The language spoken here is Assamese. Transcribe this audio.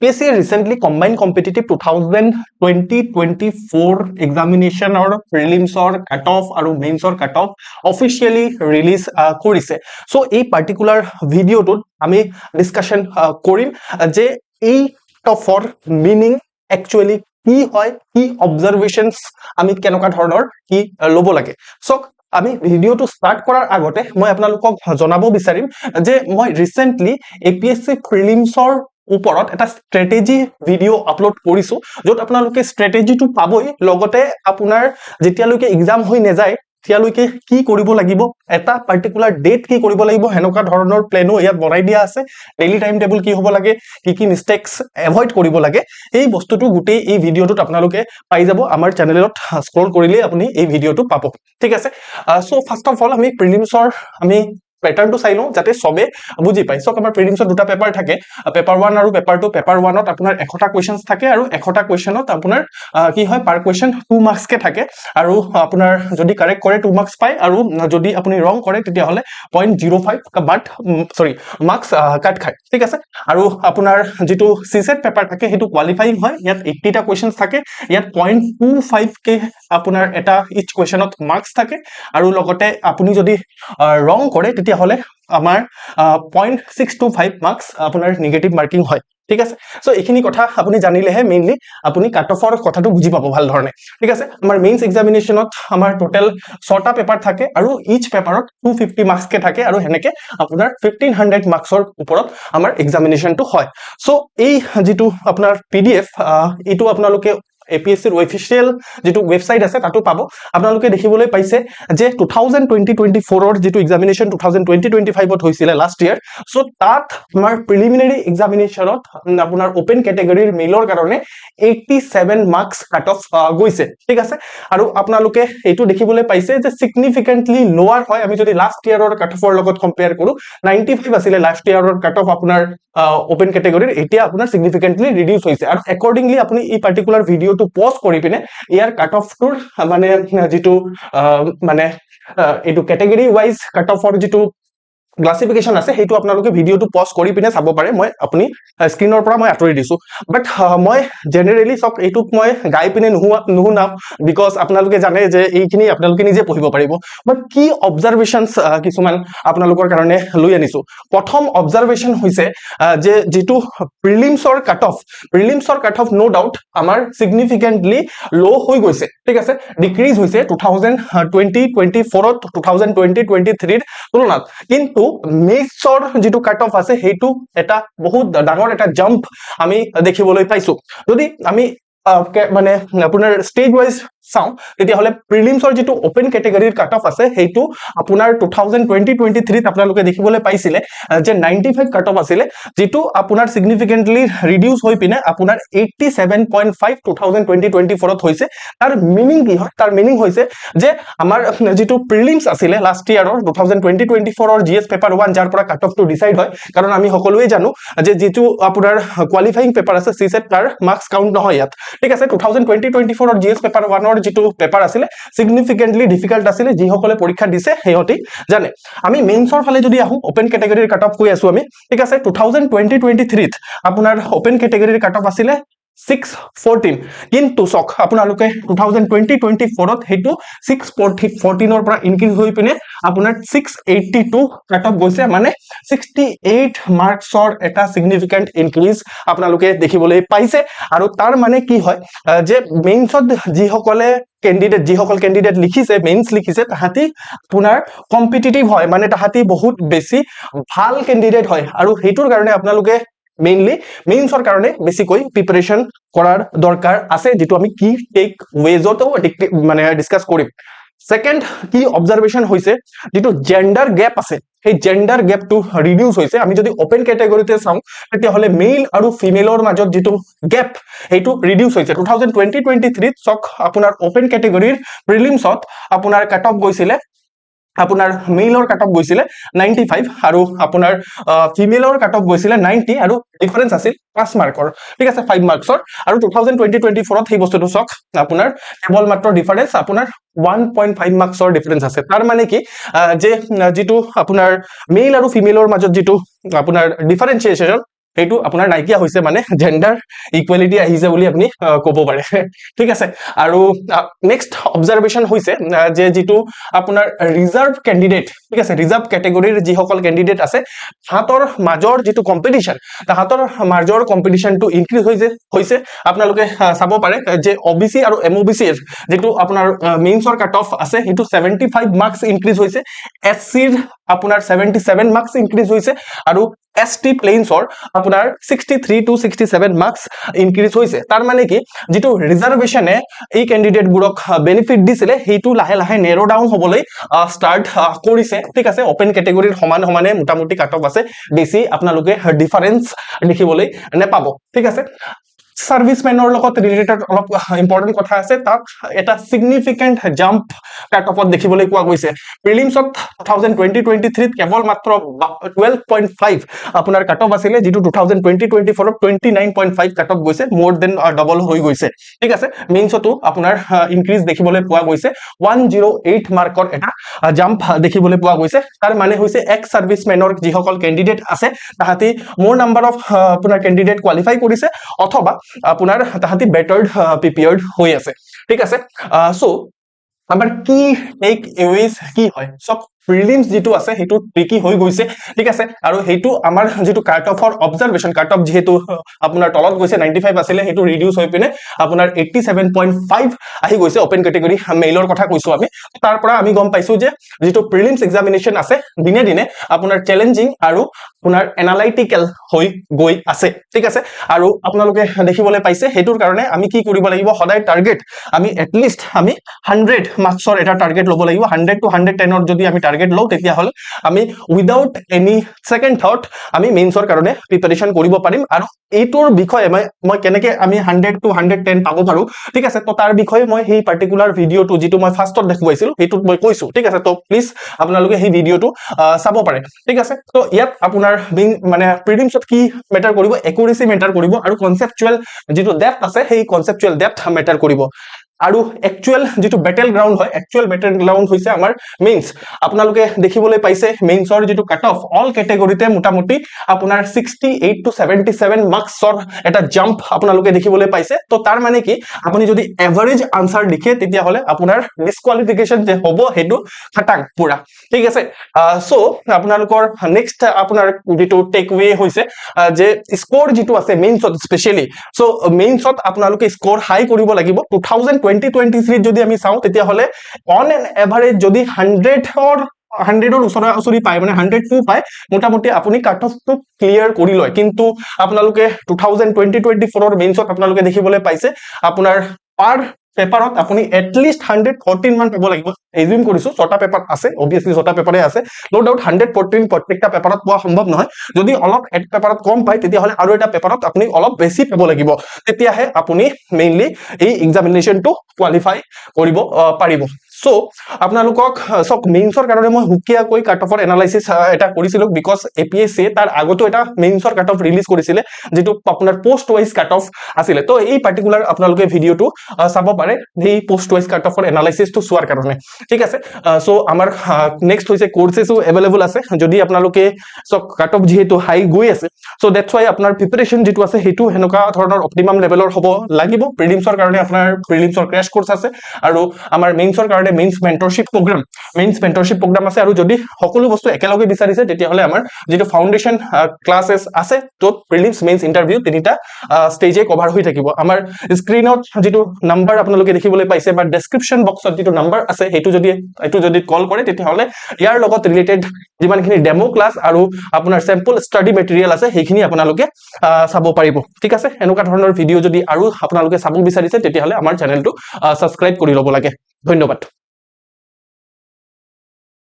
APSC recently combined competitive 2020-24 examination or prelims or cutoff আৰু mains or cutoff officially release কৰিছে so এই particular video টোত আমি discussion কৰিম যে এই cutoff meaning actually কি হয় কি observations আমি কেনেকুৱা ধৰণৰ কি লব লাগে so আমি ভিডিওটো স্টাৰ্ট কৰাৰ আগতে মই আপোনালোকক জনাব বিচাৰিম যে মই ৰিসেন্টলি APSC প্ৰিলিমছৰ ওপৰত এটা স্ট্ৰেটেজি ভিডিও আপলোড কৰিছো যত আপোনালোকে স্ট্ৰেটেজিটো পাবই লগতে আপোনাৰ যেতিয়ালৈকে এক্সাম হৈ নেযায়তিয়ালৈকে কি কৰিব লাগিব এটা পাৰ্টিকুলাৰ ডেট কি কৰিব লাগিব হেনকা ধৰণৰ প্লেনো ইয়াত বনাই দিয়া আছে ডেইলি টাইম টেবল কি হ'ব লাগে কি মিস্টেকস এভয়েড কৰিব লাগে এই বস্তুটো গুটেই এই ভিডিওটোত আপোনালোকে পাই যাব আমাৰ চেনেলত স্ক্ৰল কৰিলে আপুনি এই ভিডিওটো পাব ঠিক আছে সো ফাৰ্স্ট অফ অল আমি প্ৰিলিমছৰ আমি पैटर्न तो চাইলো যাতে সবে বুজি পায় সো আমাৰ প্ৰিলিমছত দুটা পেপাৰ থাকে পেপাৰ 1 আৰু পেপাৰ 2 পেপাৰ 1 ত আপোনাৰ 100টা কোৱেশ্চনস থাকে আৰু 100টা কোৱেশ্চনত আপোনাৰ কি হয় পাৰ কোৱেশ্চন 2 মাৰ্কস কে থাকে আৰু আপোনাৰ যদি কাৰেক্ট কৰে 2 মাৰ্কস পায় আৰু যদি আপুনি ৰং কৰে তেতিয়া হলে 0.05 বাট সৰি মাৰ্কস কাট খায় ঠিক আছে আৰু আপোনাৰ যেটো সিসেট পেপাৰ থাকে হেতু কোৱালিফাইং হয় ইয়াত 80টা কোৱেশ্চনস থাকে ইয়াত 0.25 কে আপোনাৰ এটা ইচ কোৱেশ্চনত মাৰ্কস থাকে আৰু লগতে আপুনি যদি ৰং কৰে তেতিয়া হলে আমাৰ 0.625 মাৰ্কস আপোনাৰ নেগেটিভ মাৰ্কিং হয় ঠিক আছে সো এইখিনি কথা আপুনি জানিলেহে মেইনলি আপুনি কাট অফৰ কথাটো বুজি পাব ভাল ধৰণে ঠিক আছে আমাৰ মেইনছ এক্সামিনেশনত আমাৰ টোটাল 6টা পেপাৰ থাকে আৰু ইচ পেপাৰত 250 মাৰ্কস কে থাকে আৰু হেনেকে আপোনাৰ 1500 মাৰ্কসৰ ওপৰত আমাৰ এক্সামিনেশনটো হয় সো এই যেটো আপোনাৰ PDF এটো আপোনালোকে APSC ৰ অফিশিয়াল যেটো ওয়েবসাইট আছে তাতো পাবো আপোনালোকে দেখিবলৈ পাইছে যে 2020-24 ৰ যেটো এক্সামিনেশন 2020-25 ত হৈছিল লাষ্ট ইয়াৰ সো তাত আমাৰ প্ৰিলিমিনাৰী এক্সামিনেশনত আপোনাৰ ওপেন ক্যাটেগৰীৰ মেইলৰ কাৰণে 87 মাৰ্কস কাট অফ গৈছে ঠিক আছে আৰু আপোনালোকে এটো দেখিবলৈ পাইছে যে সিগনিফিকেন্টলি লোৱাৰ হয় আমি যদি লাষ্ট ইয়াৰৰ কাট অফৰ লগত কম্পেয়াৰ কৰো 95 আছিল লাষ্ট ইয়াৰৰ কাট অফ আপোনাৰ ওপেন ক্যাটেগৰীৰ এতিয়া আপোনাৰ সিগনিফিকেন্টলি ৰিডিউস হৈছে আৰু একৰ্ডিংলি আপুনি এই পাৰ্টিকুলাৰ ভিডিও to pause কৰি পিনে ইয়াৰ কাট অফ টুৰ মানে যেটো মানে এটো ক্যাটেগৰী ওয়াইজ কাট অফৰ যেটো ক্লাসিফিকেশন আছে হেতু আপোনালোকে ভিডিওটো পজ কৰি পিনে চাব পাৰে মই আপুনি স্ক্ৰিনৰ পৰা মই আতৰি দিছো বাট মই জেনাৰেলি সক এটুক মই গাই পিনে নুহুনা বিকজ আপোনালোকে জানে যে এইখিনি আপোনালোকে নিজে পঢ়িব পাৰিব বাট কি অবজাৰভেশনস কিছুমান আপোনালোকৰ কাৰণে লৈ আনিছো প্ৰথম অবজাৰভেশন হৈছে যে যেটো প্ৰিলিমছৰ কাট অফ নো ডাউট আমাৰ সিগনিফিকেন্টলি লো হৈ গৈছে ঠিক আছে ডিক্ৰিজ হৈছে 2020-24 ত 2020-23 ৰ তুলনাত কিন্তু মেইছৰ যেটো কাট অফ আছে হেতু এটা বহুত ডাঙৰ এটা জাম্প আমি দেখিবলৈ পাইছো যদি আমি মানে আপোনাৰ স্টেজ ওয়াইজ চাও তেতিয়া হলে প্ৰিলিমছৰ যেটো ওপেন ক্যাটেগৰীৰ কাট অফ আছে হেতু আপোনাৰ 2020-23 ত আপোনালোকে দেখিবলৈ পাইছিলে যে 95 কাট অফ আছিল যেটো আপোনাৰ সিগনিফিকেন্টলি ৰিডিউস হৈ পিনে আপোনাৰ 87.5 2020-24 ত হৈছে তাৰ মিনিং কি হয় তাৰ মিনিং হৈছে যে আমাৰ যেটো প্ৰিলিমছ আছিল লাষ্ট ইয়াৰৰ 2020-24 ৰ জিএস পেপাৰ 1 যাৰ পৰা কাট অফ টু ডিসাইড হয় কাৰণ আমি সকলোৱে জানো যে যেটো আপোনাৰ কোৱালিফাইং পেপাৰ আছে সিসেট তাৰ মাৰ্কস কাউন্ট নহয় ইয়াত ঠিক আছে 2020-24 ৰ জিএস পেপাৰ 1 ৰ যেটো পেপাৰ আছিল সিগনিফিকেন্টলি ডিফিকাল্ট আছিল যি সকলে পৰীক্ষা দিছে হেয়তি জানে আমি মেইনছৰ ফালে যদি আহো ওপেন ক্যাটেগৰীৰ কাট অফ কৈ আছো আমি ঠিক আছে 2020-23 ত আপোনাৰ ওপেন ক্যাটেগৰীৰ কাট অফ আছিল 614 কিন্তু সক আপোনালোকে 2020-24 ত হেতু 614 ৰ পৰা ইনক্ৰিজ হৈ পিনে আপোনাৰ 682 কাট অফ গৈছে মানে 68 মাৰ্কসৰ এটা সিগনিফিকেন্ট ইনক্ৰিজ আপোনালোকে দেখিবলৈ পাইছে আৰু তাৰ মানে কি হয় যে মেইনছত যি সকলে ক্যান্ডিডেট লিখিছে মেইনছ লিখিছে তাহাতি পুনৰ কম্পিটিটিভ হয় মানে তাহাতি বহুত বেছি ভাল ক্যান্ডিডেট হয় আৰু হেতুৰ কাৰণে আপোনালোকে মেইনলি মেইনছৰ কাৰণে বেছিকৈ প্ৰিপাৰেচন কৰাৰ দৰকাৰ আছে যেটো আমি কি টেক ওয়েজতো মানে ডিসকাস কৰিম সেকেন্ড কি অবজাৰভেশন হৈছে যেটো জেন্ডাৰ গ্যাপ আছে এই জেন্ডাৰ গ্যাপটো ৰিডিউস হৈছে আমি যদি ওপেন ক্যাটেগৰীতে চাও তেতিয়া হলে মেইল আৰু ফিমেলৰ মাজত যেটো গ্যাপ হেতু ৰিডিউস হৈছে 2020-23 ত সক আপোনাৰ ওপেন ক্যাটেগৰীৰ প্ৰিলিমছত আপোনাৰ কাট অফ গৈছিলে আপোনাৰ মেইলৰ কাট অফ গৈছিলে 95 আৰু আপোনাৰ ফিমেলৰ কাট অফ গৈছিলে 90 আৰু ডিফাৰেন্স আছিল 5 মাৰ্কৰ ঠিক আছে 5 মাৰ্কসৰ আৰু 2020-24 ত সেই বস্তুটো সক আপোনাৰ কেৱল মাত্ৰ ডিফাৰেন্স আপোনাৰ 1.5 মাৰ্কসৰ ডিফাৰেন্স আছে তাৰ মানে কি যে যেটো আপোনাৰ মেইল আৰু ফিমেলৰ মাজত যেটো আপোনাৰ ডিফাৰেন্সিয়েচন সেইটো আপোনাৰ নাইকিয়া হৈছে, মানে জেণ্ডাৰ ইকুৱেলিটি আহিছে বুলি আপুনি ক'ব পাৰে ঠিক আছে। আৰু নেক্সট অবজাৰভেশ্যন হৈছে যে যিটো আপোনাৰ ৰিজাৰ্ভ কেণ্ডিডেট, ঠিক আছে, ৰিজাৰ্ভ কেটেগৰীৰ যিসকল কেণ্ডিডেট আছে তাহাঁতৰ মাজৰ যিটো কম্পিটিশ্যন, তাহাঁতৰ মাজৰ কম্পিটিশ্যনটো ইনক্ৰিজ হৈছে। আপোনালোকে চাব পাৰে যে OBC আৰু MOBCৰ যিটো আপোনাৰ মেইনছৰ কাট অফ আছে সেইটো 75 মাৰ্কছ ইনক্ৰিজ হৈছে, SCৰ আপোনাৰ 77 মাৰ্কছ ইনক্ৰিজ হৈছে, আৰু ST প্লেইনছৰ আপোনাৰ 63 to 67 মাৰ্কছ ইনক্ৰিজ হৈছে। তাৰ মানে কি যিটো ৰিজাৰ্ভেশ্যনে এই কেণ্ডিডেটবোৰক বেনিফিট দিছিলে সেইটো লাহে লাহে নেৰো ডাউন হ'বলৈ ষ্টাৰ্ট কৰিছে, ঠিক আছে। অপেন কেটেগৰীৰ সমানে মোটামুটি কাট অফ আছে, বেছি আপোনালোকে ডিফাৰেন্স দেখিবলৈ নেপাব, ঠিক আছে। সাৰ্ভিসমেনৰ লগত ৰিলেটেড অলপ ইম্পৰ্টেন্ট কথা আছে, তাত এটা সিগনিফিকেন্ট জাম্প কাট অফত দেখিবলৈ পোৱা গৈছে। প্ৰিলিমছত 2020-23 কেৱল মাত্ৰ 12.5 আপোনাৰ কাট অফ আছিলে, যিটো 2020-24 29.5 কাট অফ গৈছে, মোৰ দেন ডাবল হৈ গৈছে, ঠিক আছে। মেইনছতো আপোনাৰ ইনক্ৰিজ দেখিবলৈ পোৱা গৈছে, 108 মাৰ্কৰ এটা জাম্প দেখিবলৈ পোৱা গৈছে। তাৰ মানে হৈছে এক্স সাৰ্ভিসমেনৰ যিসকল কেণ্ডিডেট আছে তাহাঁতি মোৰ নাম্বাৰ অফ আপোনাৰ কেণ্ডিডেট কোৱালিফাই কৰিছে, অথবা আপোনাৰ তাহাঁতি বেটাৰ্ড প্ৰিপেয়াৰ্ড হৈ আছে, ঠিক আছে। সো আমাৰ কি টেক এৱেজ কি হয়, সব প্ৰিলিমছ যিটো আছে সেইটো ট্ৰিকি হৈ গৈছে, ঠিক আছে। আৰু সেইটো আমাৰ যিটো কাট অফৰ অবজাৰভেশ্যন, কাট অফ যিহেতু আপোনাৰ তলত গৈছে 95 আছিলে, সেইটো ৰিডিউস হৈ পিনে আপোনাৰ 87.5 আহি গৈছে। অপেন কেটেগৰী মেইলৰ কথা কৈছো আমি, তাৰ পৰা আমি গম পাইছো যে যিটো প্ৰিলিমছ এক্সামিনেশ্যন আছে দিনে দিনে আপোনাৰ চ্যালেঞ্জিং আৰু আপোনাৰ এনালাইটিকেল হৈ গৈ আছে, ঠিক আছে। আৰু আপোনালোকে দেখিবলৈ পাইছে, সেইটোৰ কাৰণে আমি কি কৰিব লাগিব, সদায় টাৰ্গেট আমি এটলিষ্ট আমি 100 মাৰ্কছৰ এটা টাৰ্গেট ল'ব লাগিব। 100 to 110 যদি আমি টাৰ্গেট লওঁ তেতিয়াহ'লে আমি উইদাউট এনি সেকেন্ড থট আমি মেইনছৰ কাৰণে প্ৰিপাৰেচন কৰিব পাৰিম। আৰু এইটোৰ বিষয়ে মই কেনেকে আমি 100 to 110 পাব পাৰো, ঠিক আছে, তো তাৰ বিষয়ে মই সেই পাৰ্টিকুলাৰ ভিডিঅ'টো যিটো মই ফাৰ্ষ্টত দেখুৱাইছিলো সেইটোত মই কৈছো, ঠিক আছে। তো প্লিজ আপোনালোকে সেই ভিডিঅ'টো চাব পাৰে, ঠিক আছে। তো ইয়াত আপোনাৰ মানে প্ৰিলিমছত কি মেটাৰ কৰিব, একুৰেচি মেটাৰ কৰিব, আৰু কনচেপচুৱেল যিটো ডেপথ আছে সেই কনচেপচুৱেল ডেপথ মেটাৰ কৰিব। আৰু একচুৱেল যিটো বেটেল গ্ৰাউণ্ড হয়, একচুৱেল বেটেল গ্ৰাউণ্ড হৈছে আমাৰ মেইনছ। আপোনালোকে দেখিবলৈ পাইছে মেইনছৰ যিটো কাট অফ অল কেটেগৰীতে মোটামুটি আপোনাৰ 68 to 77 মাৰ্কছৰ এটা জাম্প আপোনালোকে দেখিবলৈ পাইছে। তো তাৰ মানে কি আপুনি যদি এভাৰেজ আনসাৰ লিখে তেতিয়াহ'লে আপোনাৰ ডিসকোৱালিফিকেশ্যন যে হ'ব সেইটো খাটাং পুৰা, ঠিক আছে। সো আপোনালোকৰ নেক্সট আপোনাৰ যিটো টেকৱে হৈছে যে স্কোৰ যিটো আছে মেইনছত স্পেচিয়েলি, সো মেইনছত আপোনালোকে স্কোৰ হাই কৰিব লাগিব। 2020-23 যদি আমি চাওঁ তেতিয়াহ'লে অন এন এভাৰেজ যদি 100ৰ ওচৰা-ওচৰি পায়, মানে 102 পায়, মোটামুটি আপুনি কাট অফটো ক্লিয়াৰ কৰি লয়। কিন্তু আপোনালোকে 2020-24ৰ মেইনছত আপোনালোকে দেখিবলৈ পাইছে আপোনাৰ পাৰ পেপাৰত আপুনি এটলিষ্ট 114 মান পাব লাগিব। এজিউম কৰিছো 6টা পেপাৰ আছে, অবভিয়াছলি 6টা পেপাৰে আছে, নো ডাউট 114 প্ৰত্যেকটা পেপাৰত পোৱা সম্ভৱ নহয়। যদি অলপ এক পেপাৰত কম পায় তেতিয়াহ'লে আৰু এটা পেপাৰত আপুনি অলপ বেছি পাব লাগিব, তেতিয়াহে আপুনি মেইনলি এই এক্সামিনেশ্যনটো কোৱালিফাই কৰিব পাৰিব। সো আপোনালোকক সব মেইনছৰ কাৰণে মই হুকিয়াকৈ কাট অফৰ এনালাইচিছ এটা কৰিছিলো, বিকজ APSC তাৰ আগতো এটা মেইনছৰ কাট অফ ৰিলিজ কৰিছিলে যিটো আপোনাৰ পোষ্ট ৱাইজ কাট অফ আছিলে। তো এই পাৰ্টিকুলাৰ আপোনালোকে ভিডিঅ'টো চাব পাৰে এই পোষ্ট ৱাইজ কাট অফৰ এনালাইচিছটো চোৱাৰ কাৰণে, ঠিক আছে। সো আমাৰ নেক্সট হৈছে কোৰ্চেছো এভেইলেবল আছে, যদি আপোনালোকে সব কাট অফ যিহেতু হাই গৈ আছে, সো দ্যাটছ ৱাই আপোনাৰ প্ৰিপাৰেশ্যন যিটো আছে সেইটো সেনেকুৱা ধৰণৰ অপটিমাম লেভেলৰ হ'ব লাগিব। প্ৰিলিমছৰ কাৰণে আপোনাৰ প্ৰিলিমছৰ ক্ৰেছ কোৰ্চ আছে, আৰু আমাৰ মেইনছৰ কাৰণে মেইনছ মেন্টৰশ্বিপ প্ৰগ্ৰাম আছে। আৰু যদি সকলো বস্তু একেলগে বিচাৰিছে তেতিয়াহ'লে আমাৰ যিটো ফাউণ্ডেশ্যন ক্লাছেছ আছে, তো প্ৰিলিমছ মেইনছ ইণ্টাৰভিউ তিনিটা ষ্টেজে কভাৰ হৈ থাকিব। আমাৰ স্ক্ৰীনত যিটো নাম্বাৰ আপোনালোকে দেখিবলৈ পাইছে বা ডেছক্ৰিপশ্যন বক্সত যিটো নাম্বাৰ আছে সেইটো যদি কল কৰে তেতিয়াহ'লে ইয়াৰ লগত ৰিলেটেড যিমানখিনি ডেমো ক্লাছ আৰু আপোনাৰ চেম্পল ষ্টাডি মেটেৰিয়েল আছে সেইখিনি আপোনালোকে চাব পাৰিব, ঠিক আছে। এনেকুৱা ধৰণৰ ভিডিঅ' যদি আৰু আপোনালোকে চাব বিচাৰিছে তেতিয়াহ'লে আমাৰ চেনেলটো ছাবস্ক্ৰাইব কৰি ল'ব লাগে। ধন্যবাদ।